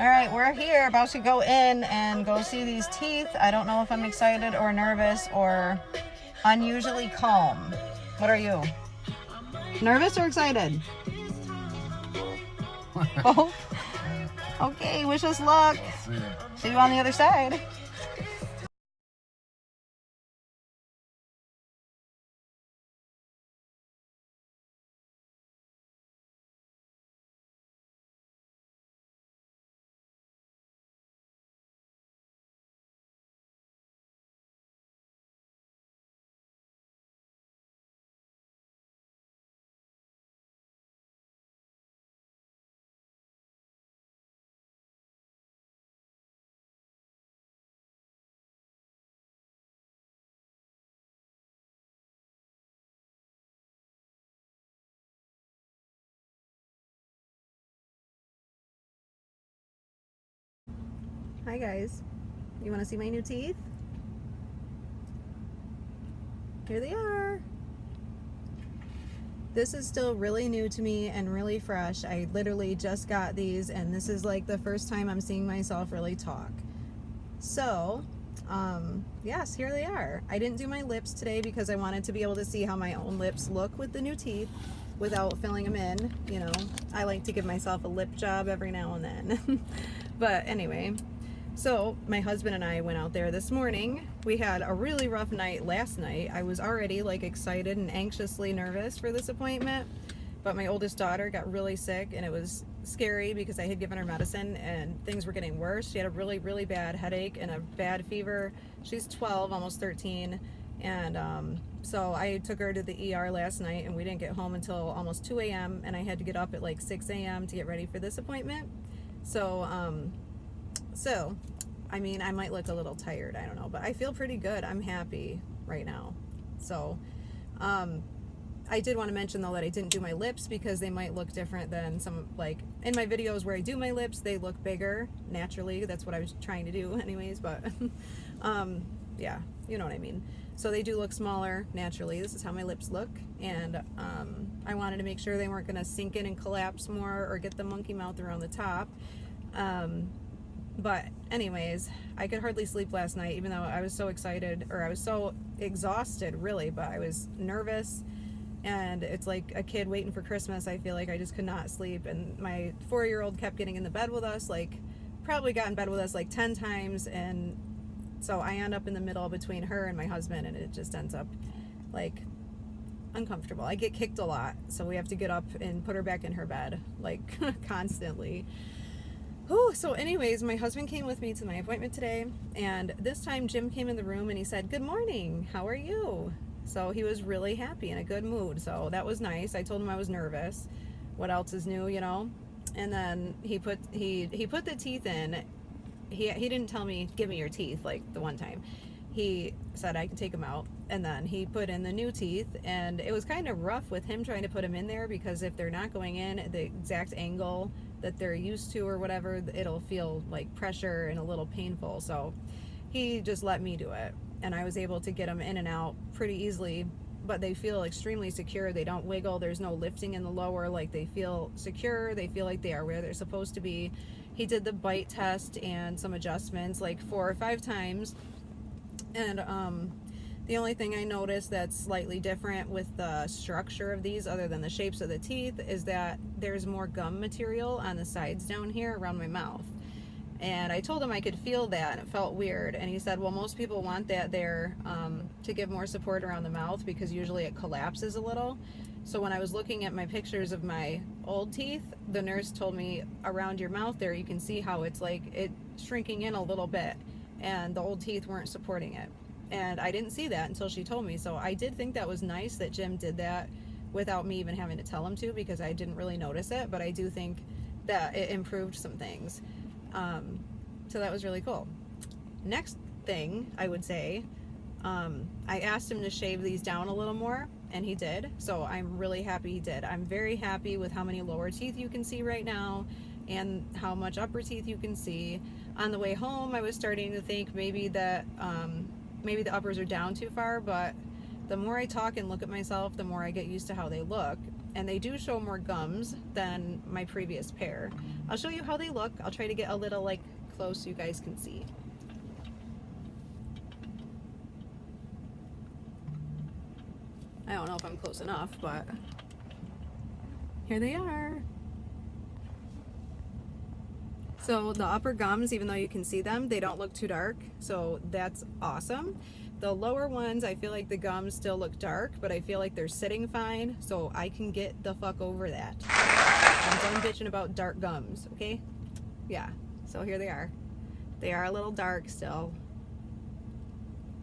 All right, we're here about to go in and go see these teeth. I don't know if I'm excited or nervous or unusually calm. What are you? Nervous or excited? Both? Okay, wish us luck. See you on the other side. Hi guys, you want to see my new teeth? Here they are. This is still really new to me and really fresh. I literally just got these and this is like the first time I'm seeing myself really talk. So, yes, here they are. I didn't do my lips today because I wanted to be able to see how my own lips look with the new teeth without filling them in. You know, I like to give myself a lip job every now and then. But anyway, so my husband and I went out there this morning. We had a really rough night last night. I was already like excited and anxiously nervous for this appointment, but my oldest daughter got really sick and it was scary because I had given her medicine and things were getting worse. She had a really, really bad headache and a bad fever. She's 12, almost 13. And so I took her to the ER last night and we didn't get home until almost 2 a.m. and I had to get up at like 6 a.m. to get ready for this appointment. So, I mean, I might look a little tired, I don't know, but I feel pretty good. I'm happy right now. So, I did want to mention though that I didn't do my lips because they might look different than some, like in my videos where I do my lips, they look bigger naturally. That's what I was trying to do anyways, but yeah, you know what I mean. So they do look smaller naturally. This is how my lips look. And I wanted to make sure they weren't going to sink in and collapse more or get the monkey mouth around the top. But anyways, I could hardly sleep last night, even though I was so excited, or I was so exhausted really, but I was nervous. And it's like a kid waiting for Christmas. I feel like I just could not sleep. And my 4-year-old kept getting in the bed with us, like probably got in bed with us like 10 times. And so I end up in the middle between her and my husband, and it just ends up like uncomfortable. I get kicked a lot, so we have to get up and put her back in her bed like constantly. Oh, so anyways, my husband came with me to my appointment today, and this time Jim came in the room and he said, "Good morning, how are you?" So he was really happy, in a good mood, so that was nice. I told him I was nervous. What else is new, you know? And then he put the teeth in. He didn't tell me, "Give me your teeth," like the one time. He said I can take them out, and then he put in the new teeth, and it was kind of rough with him trying to put them in there because if they're not going in at the exact angle that they're used to or whatever, it'll feel like pressure and a little painful. So he just let me do it, and I was able to get them in and out pretty easily, but they feel extremely secure. They don't wiggle. There's no lifting in the lower. Like, they feel secure. They feel like they are where they're supposed to be. He did the bite test and some adjustments like 4 or 5 times. And the only thing I noticed that's slightly different with the structure of these, other than the shapes of the teeth, is that there's more gum material on the sides down here around my mouth. And I told him I could feel that, and it felt weird. And he said, well, most people want that there to give more support around the mouth because usually it collapses a little. So when I was looking at my pictures of my old teeth, the nurse told me around your mouth there, you can see how it's like it shrinking in a little bit, and the old teeth weren't supporting it. And I didn't see that until she told me. So I did think that was nice that Jim did that without me even having to tell him to, because I didn't really notice it, but I do think that it improved some things. So that was really cool. Next thing I would say, I asked him to shave these down a little more, and he did. So I'm really happy he did. I'm very happy with how many lower teeth you can see right now and how much upper teeth you can see. On the way home, I was starting to think maybe that maybe the uppers are down too far, but the more I talk and look at myself, the more I get used to how they look. and they do show more gums than my previous pair. I'll show you how they look. I'll try to get a little like close so you guys can see. I don't know if I'm close enough, but here they are. So the upper gums, even though you can see them, they don't look too dark, so that's awesome. The lower ones, I feel like the gums still look dark, but I feel like they're sitting fine, so I can get the fuck over that. I'm done bitching about dark gums, okay? Yeah, so here they are. They are a little dark still.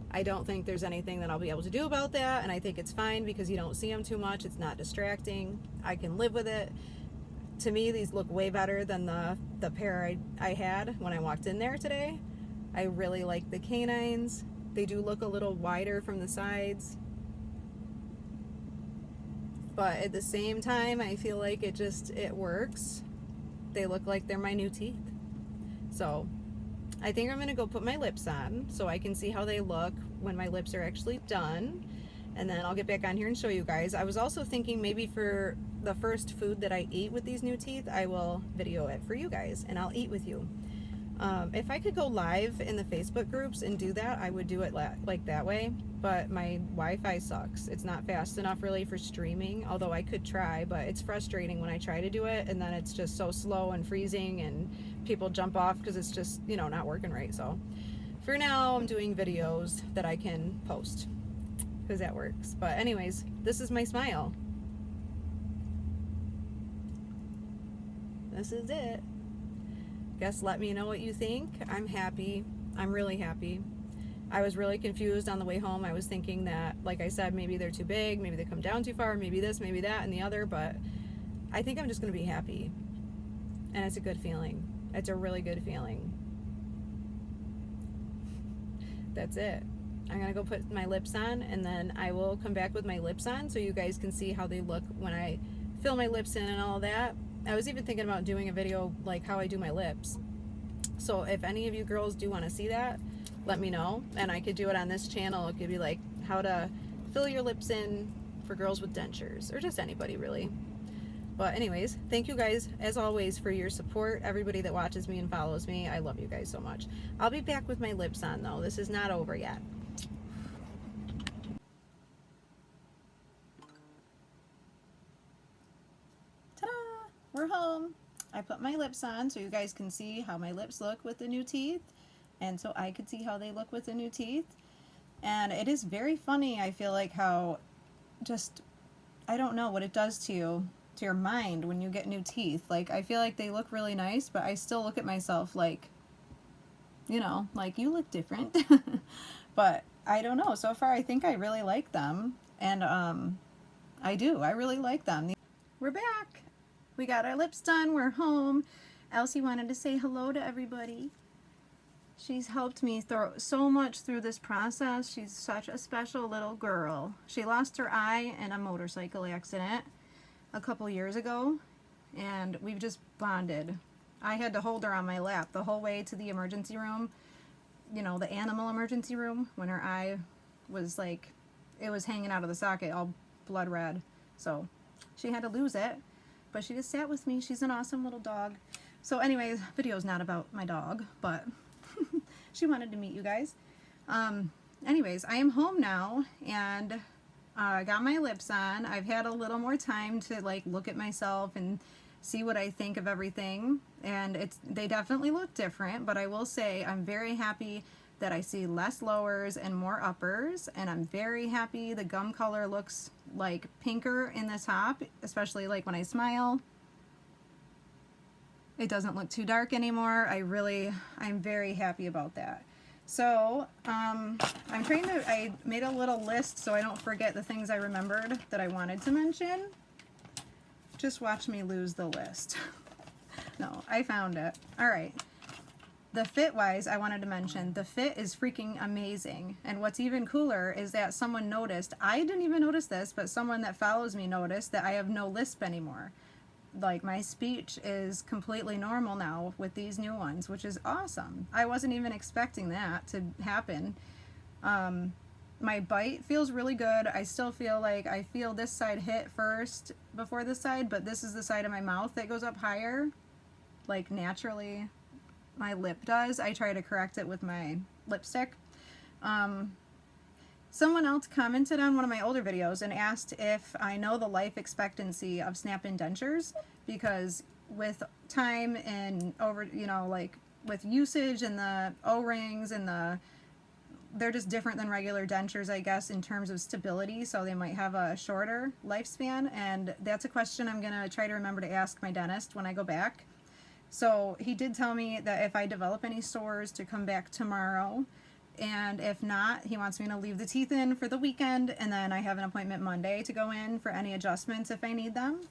I don't think there's anything that I'll be able to do about that, and I think it's fine because you don't see them too much. It's not distracting. I can live with it. To me, these look way better than the pair I had when I walked in there today. I really like the canines. They do look a little wider from the sides. But at the same time, I feel like it works. They look like they're my new teeth. So I think I'm gonna go put my lips on so I can see how they look when my lips are actually done. And then I'll get back on here and show you guys. I was also thinking maybe for the first food that I eat with these new teeth, I will video it for you guys and I'll eat with you. If I could go live in the Facebook groups and do that, I would do it like that way, but my Wi-Fi sucks. It's not fast enough really for streaming, although I could try, but it's frustrating when I try to do it and then it's just so slow and freezing and people jump off because it's just, you know, not working right. So for now, I'm doing videos that I can post because that works. But anyways, this is my smile. This is it. Guess let me know what you think. I'm happy. I'm really happy. I was really confused on the way home. I was thinking that, like I said, maybe they're too big, maybe they come down too far, maybe this, maybe that, and the other, but I think I'm just gonna be happy. And it's a good feeling. It's a really good feeling. That's it. I'm gonna go put my lips on and then I will come back with my lips on so you guys can see how they look when I fill my lips in and all that. I was even thinking about doing a video like how I do my lips. So if any of you girls do want to see that, let me know. And I could do it on this channel. It could be like how to fill your lips in for girls with dentures or just anybody really. But anyways, thank you guys as always for your support. Everybody that watches me and follows me, I love you guys so much. I'll be back with my lips on though. This is not over yet. We're home. I put my lips on so you guys can see how my lips look with the new teeth and so I could see how they look with the new teeth. And it is very funny, I feel like, how just, I don't know what it does to you, to your mind when you get new teeth. Like, I feel like they look really nice, but I still look at myself like, you know, like, you look different. But I don't know, so far I think I really like them, and I do, I really like them. We're back. We got our lips done. We're home. Elsie wanted to say hello to everybody. She's helped me so much through this process. She's such a special little girl. She lost her eye in a motorcycle accident a couple years ago, and we've just bonded. I had to hold her on my lap the whole way to the emergency room, you know, the animal emergency room, when her eye was like, it was hanging out of the socket all blood red. So she had to lose it. But she just sat with me. She's an awesome little dog. So anyways, video's not about my dog, but she wanted to meet you guys. Anyways, I am home now, and I got my lips on. I've had a little more time to like look at myself and see what I think of everything, and they definitely look different, but I will say I'm very happy that I see less lowers and more uppers, and I'm very happy the gum color looks like pinker in the top, especially like when I smile. It doesn't look too dark anymore. I'm very happy about that. So I made a little list so I don't forget the things I remembered that I wanted to mention. Just watch me lose the list. No, I found it. All right. The fit wise, I wanted to mention, the fit is freaking amazing. And what's even cooler is that someone noticed, I didn't even notice this, but someone that follows me noticed that I have no lisp anymore. Like, my speech is completely normal now with these new ones, which is awesome. I wasn't even expecting that to happen. My bite feels really good. I still feel like I feel this side hit first before this side, but this is the side of my mouth that goes up higher, like naturally my lip does. I try to correct it with my lipstick. Someone else commented on one of my older videos and asked if I know the life expectancy of snap-in dentures, because with time and over, you know, like with usage and the O-rings and they're just different than regular dentures, I guess, in terms of stability, so they might have a shorter lifespan, and that's a question I'm gonna try to remember to ask my dentist when I go back. So he did tell me that if I develop any sores to come back tomorrow, and if not, he wants me to leave the teeth in for the weekend, and then I have an appointment Monday to go in for any adjustments if I need them.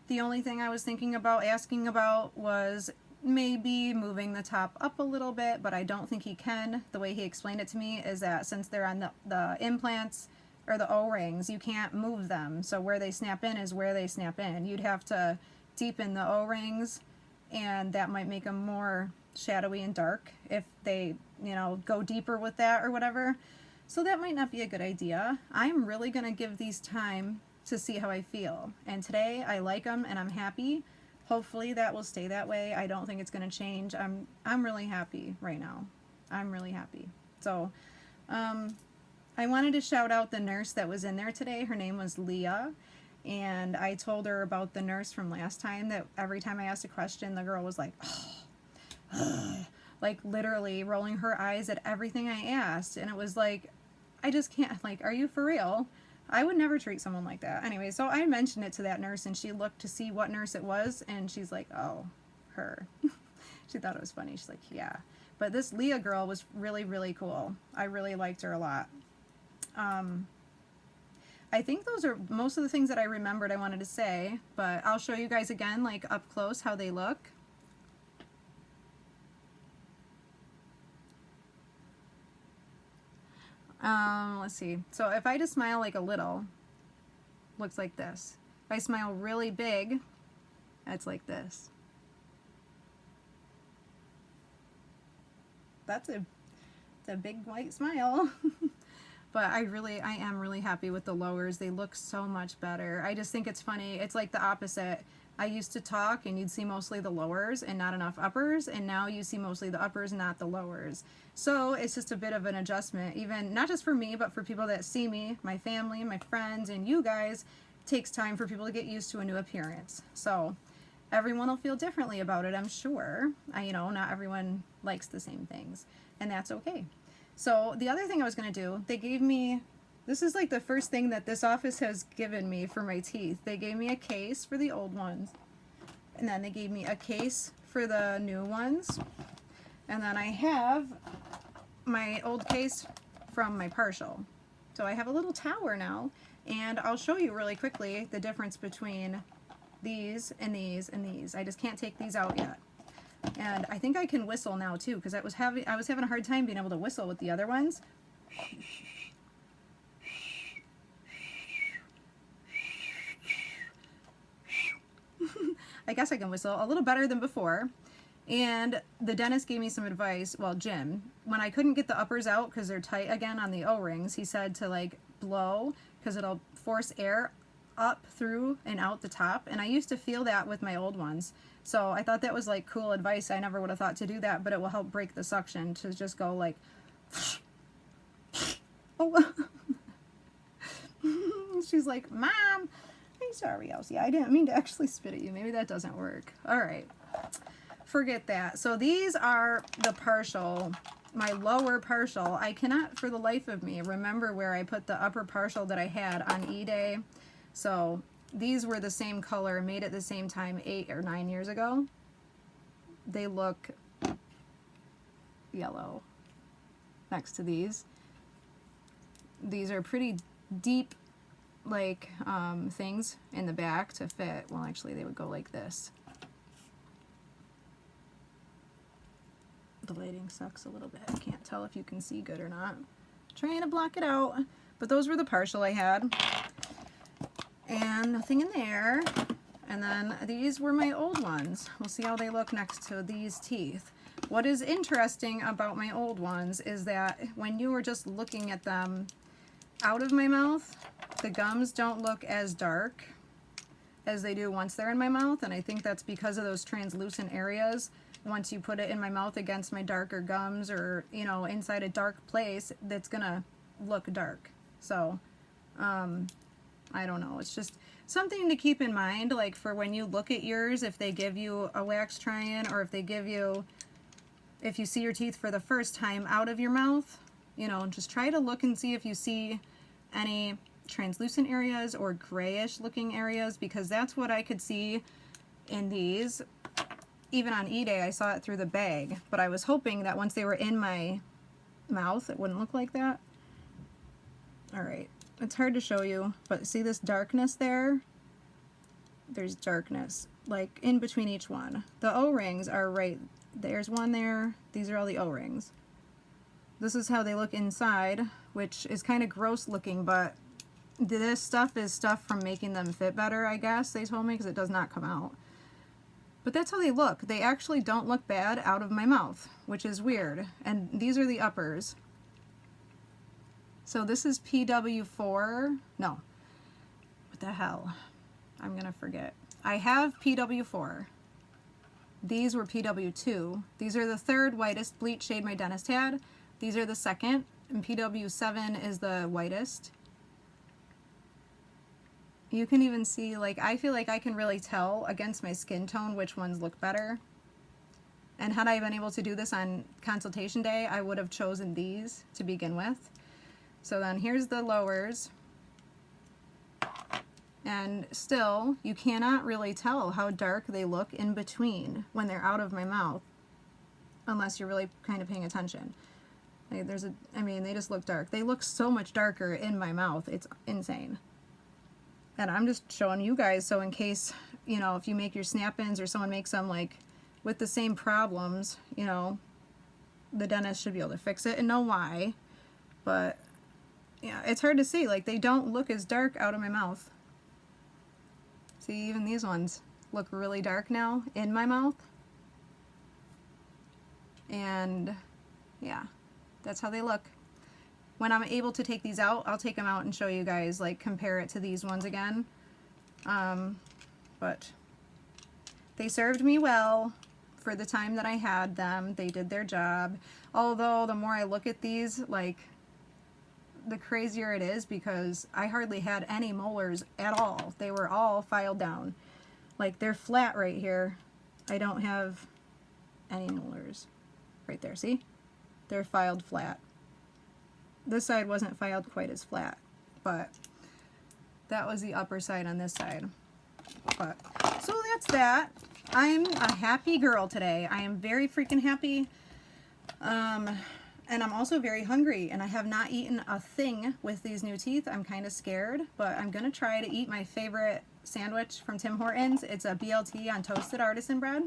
The only thing I was thinking about asking about was maybe moving the top up a little bit, but I don't think he can. The way he explained it to me is that since they're on the implants or the O-rings, you can't move them. So where they snap in is where they snap in. You'd have to deepen the O-rings, and that might make them more shadowy and dark if they, you know, go deeper with that or whatever. So that might not be a good idea. I'm really gonna give these time to see how I feel. And today I like them and I'm happy. Hopefully that will stay that way. I don't think it's gonna change. I'm really happy right now. I'm really happy. So I wanted to shout out the nurse that was in there today. Her name was Leah. And I told her about the nurse from last time, that every time I asked a question, the girl was like, like literally rolling her eyes at everything I asked. And it was like, I just can't, like, are you for real? I would never treat someone like that. Anyway, so I mentioned it to that nurse, and she looked to see what nurse it was, and she's like, oh, her. She thought it was funny. She's like, yeah. But this Leah girl was really, really cool. I really liked her a lot. I think those are most of the things that I remembered I wanted to say, but I'll show you guys again, like up close, how they look. Let's see. So if I just smile like a little, looks like this. If I smile really big, it's like this. That's a big white smile. But I am really happy with the lowers. They look so much better. I just think it's funny. It's like the opposite. I used to talk and you'd see mostly the lowers and not enough uppers, and now you see mostly the uppers, not the lowers. So it's just a bit of an adjustment, even not just for me, but for people that see me, my family, my friends, and you guys. It takes time for people to get used to a new appearance. So everyone will feel differently about it, I'm sure. You know, not everyone likes the same things, and that's okay. So the other thing I was going to do, they gave me, this is like the first thing that this office has given me for my teeth. They gave me a case for the old ones, and then they gave me a case for the new ones, and then I have my old case from my partial. So I have a little tower now, and I'll show you really quickly the difference between these and these and these. I just can't take these out yet. And I think I can whistle now too, because I was having a hard time being able to whistle with the other ones. I guess I can whistle a little better than before. And the dentist gave me some advice, well, Jim, when I couldn't get the uppers out because they're tight again on the O-rings, he said to like blow, because it'll force air up through and out the top. And I used to feel that with my old ones. So I thought that was like cool advice. I never would have thought to do that, but it will help break the suction to just go like, oh. She's like, Mom, I'm sorry, Elsie. I didn't mean to actually spit at you. Maybe that doesn't work. All right. Forget that. So these are the partial, my lower partial. I cannot for the life of me remember where I put the upper partial that I had on E-Day. So these were the same color, made at the same time 8 or 9 years ago. They look yellow next to these. These are pretty deep, like, things in the back to fit. Well, actually, they would go like this. The lighting sucks a little bit. I can't tell if you can see good or not. Trying to block it out. But those were the partial I had. And nothing in there. And then these were my old ones. We'll see how they look next to these teeth. What is interesting about my old ones is that when you were just looking at them, out of my mouth, the gums don't look as dark as they do once they're in my mouth, and I think that's because of those translucent areas. Once you put it in my mouth against my darker gums, or, you know, inside a dark place, that's gonna look dark. So, I don't know. It's just something to keep in mind, like for when you look at yours, if they give you a wax try-in, or if they give you, if you see your teeth for the first time out of your mouth, you know, just try to look and see if you see any translucent areas or grayish looking areas, because that's what I could see in these. Even on eDay, I saw it through the bag, but I was hoping that once they were in my mouth, it wouldn't look like that. All right, it's hard to show you, but see this darkness there? There's darkness, like in between each one. The O-rings are right, there's one there. These are all the O-rings. This is how they look inside, which is kind of gross looking, but this stuff is stuff from making them fit better, I guess, they told me, because it does not come out. But that's how they look. They actually don't look bad out of my mouth, which is weird. And these are the uppers. So this is PW4. No. What the hell? I'm gonna forget. I have PW4. These were PW2. These are the third whitest bleach shade my dentist had. These are the second, and PW7 is the whitest. You can even see, like, I feel like I can really tell against my skin tone which ones look better. And had I been able to do this on consultation day, I would have chosen these to begin with. So then here's the lowers. And still, you cannot really tell how dark they look in between when they're out of my mouth, unless you're really kind of paying attention. Like, I mean, they just look dark. They look so much darker in my mouth. It's insane. And I'm just showing you guys, so in case, you know, if you make your snap-ins or someone makes them, like, with the same problems, you know, the dentist should be able to fix it and know why. But, yeah, it's hard to see. Like, they don't look as dark out of my mouth. See, even these ones look really dark now in my mouth. And, yeah, that's how they look. When I'm able to take these out, I'll take them out and show you guys, like, compare it to these ones again. But they served me well for the time that I had them. They did their job. Although the more I look at these, like, the crazier it is, because I hardly had any molars at all. They were all filed down. Like, they're flat right here. I don't have any molars. Right there, see? They're filed flat. This side wasn't filed quite as flat, but that was the upper side on this side. But so that's that. I'm a happy girl today. I am very freaking happy. And I'm also very hungry, and I have not eaten a thing with these new teeth. I'm kind of scared, but I'm gonna try to eat my favorite sandwich from Tim Hortons. It's a BLT on toasted artisan bread.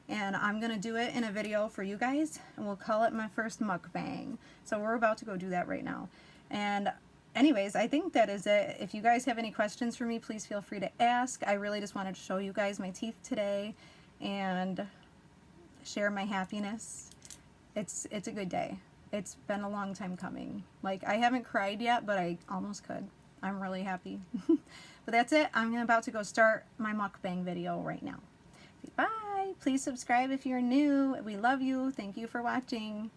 And I'm gonna do it in a video for you guys, and we'll call it my first mukbang. So we're about to go do that right now. And anyways, I think that is it. If you guys have any questions for me, please feel free to ask. I really just wanted to show you guys my teeth today and share my happiness. It's a good day. It's been a long time coming. Like, I haven't cried yet, but I almost could. I'm really happy. But that's it. I'm about to go start my mukbang video right now. Bye. Please subscribe if you're new. We love you. Thank you for watching.